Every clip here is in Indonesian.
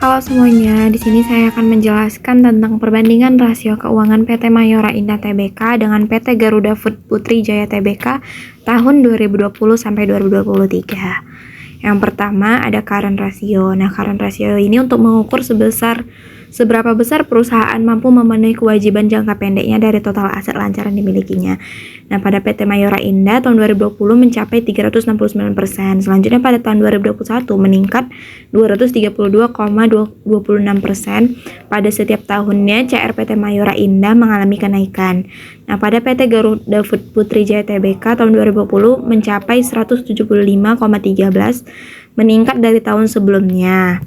Halo semuanya, di sini saya akan menjelaskan tentang perbandingan rasio keuangan PT Mayora Indah Tbk dengan PT Garuda Food Putri Jaya Tbk tahun 2020 sampai 2023. Yang pertama ada current ratio. Nah, current ratio ini untuk mengukur seberapa besar perusahaan mampu memenuhi kewajiban jangka pendeknya dari total aset lancaran dimilikinya. Nah, pada PT Mayora Indah tahun 2020 mencapai 369%. Selanjutnya pada tahun 2021 meningkat 232,26%. Pada setiap tahunnya CR PT Mayora Indah mengalami kenaikan. Nah, pada PT Garuda Food Putri Jaya Tbk tahun 2020 mencapai 175,13, meningkat dari tahun sebelumnya.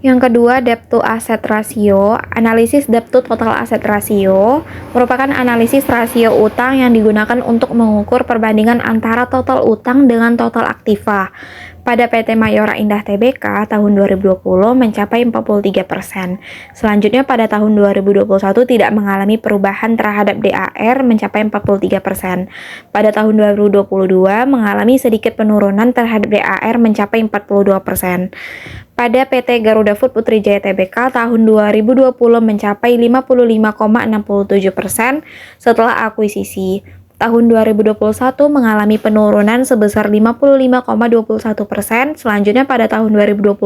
Yang kedua, debt to asset ratio. Analisis debt to total asset ratio merupakan analisis rasio utang yang digunakan untuk mengukur perbandingan antara total utang dengan total aktiva. Pada PT Mayora Indah Tbk tahun 2020 mencapai 43%. Selanjutnya pada tahun 2021 tidak mengalami perubahan terhadap DAR mencapai 43%. Pada tahun 2022 mengalami sedikit penurunan terhadap DAR mencapai 42%. Pada PT Garuda Food Putri Jaya Tbk tahun 2020 mencapai 55,67% setelah akuisisi. Tahun 2021 mengalami penurunan sebesar 55,21%. Selanjutnya pada tahun 2022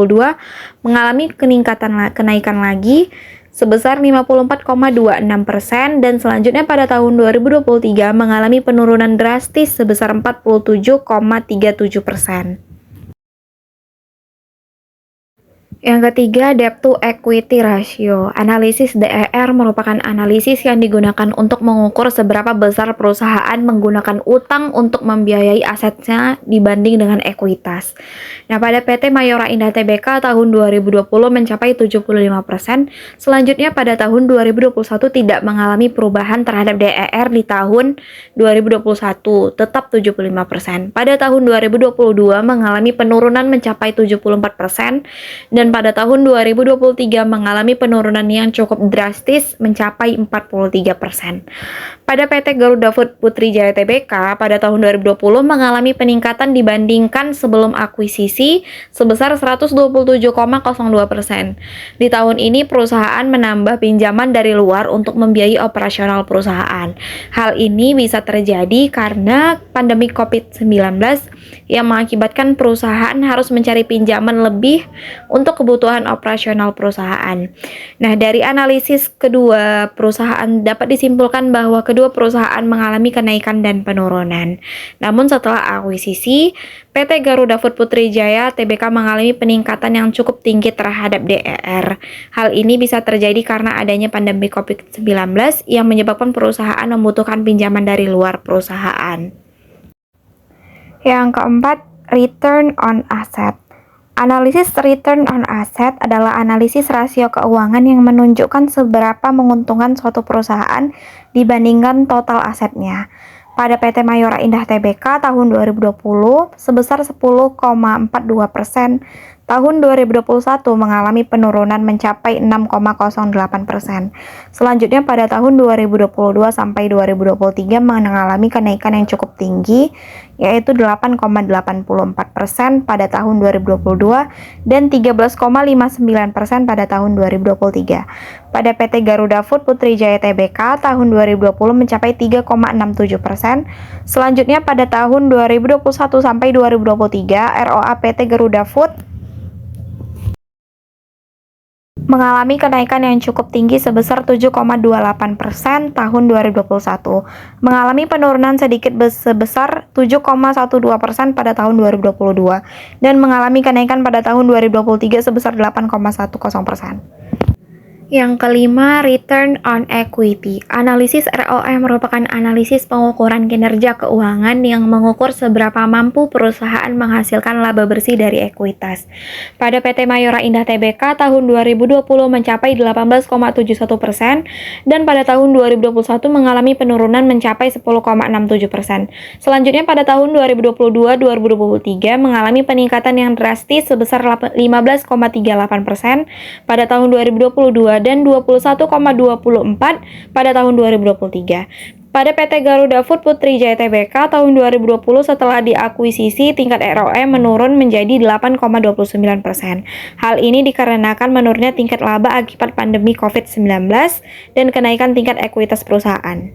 mengalami kenaikan lagi sebesar 54,26%, dan selanjutnya pada tahun 2023 mengalami penurunan drastis sebesar 47,37%. Yang ketiga, debt to equity ratio. Analisis DER merupakan analisis yang digunakan untuk mengukur seberapa besar perusahaan menggunakan utang untuk membiayai asetnya dibanding dengan ekuitas. Nah, pada PT Mayora Indah Tbk tahun 2020 mencapai 75%. Selanjutnya pada tahun 2021 tidak mengalami perubahan terhadap DER di tahun 2021, tetap 75%. Pada tahun 2022 mengalami penurunan mencapai 74%, dan pada tahun 2023 mengalami penurunan yang cukup drastis mencapai 43%. Pada PT Garuda Food Putri Jaya Tbk pada tahun 2020 mengalami peningkatan dibandingkan sebelum akuisisi sebesar 127,02%. Di tahun ini perusahaan menambah pinjaman dari luar untuk membiayai operasional perusahaan. Hal ini bisa terjadi karena pandemi COVID-19 yang mengakibatkan perusahaan harus mencari pinjaman lebih untuk kebutuhan operasional perusahaan. Nah, dari analisis kedua perusahaan dapat disimpulkan bahwa kedua perusahaan mengalami kenaikan dan penurunan. Namun setelah akuisisi, PT Garuda Food Putri Jaya Tbk mengalami peningkatan yang cukup tinggi terhadap DER. Hal ini bisa terjadi karena adanya pandemi COVID-19 yang menyebabkan perusahaan membutuhkan pinjaman dari luar perusahaan. Yang keempat, return on asset. Analisis return on asset adalah analisis rasio keuangan yang menunjukkan seberapa menguntungkan suatu perusahaan dibandingkan total asetnya. Pada PT Mayora Indah Tbk tahun 2020 sebesar 10,42%. Tahun 2021 mengalami penurunan mencapai 6,08%. Selanjutnya pada tahun 2022 sampai 2023 mengalami kenaikan yang cukup tinggi, yaitu 8,84% pada tahun 2022 dan 13,59% pada tahun 2023. Pada PT Garuda Food Putri Jaya Tbk tahun 2020 mencapai 3,67%. Selanjutnya pada tahun 2021 sampai 2023 ROA PT Garuda Food mengalami kenaikan yang cukup tinggi sebesar 7,28% tahun 2021, mengalami penurunan sedikit sebesar 7,12% pada tahun 2022, dan mengalami kenaikan pada tahun 2023 sebesar 8,10%. Yang kelima, return on equity. Analisis ROE merupakan analisis pengukuran kinerja keuangan yang mengukur seberapa mampu perusahaan menghasilkan laba bersih dari ekuitas. Pada PT Mayora Indah Tbk tahun 2020 mencapai 18,71%, dan pada tahun 2021 mengalami penurunan mencapai 10,67%. Selanjutnya pada tahun 2022-2023 mengalami peningkatan yang drastis sebesar 15,38% pada tahun 2022 dan 21,24 pada tahun 2023. Pada PT Garuda Food Putri Jaya Tbk tahun 2020 setelah diakuisisi, tingkat ROE menurun menjadi 8,29%. Hal ini dikarenakan menurunnya tingkat laba akibat pandemi COVID-19 dan kenaikan tingkat ekuitas perusahaan.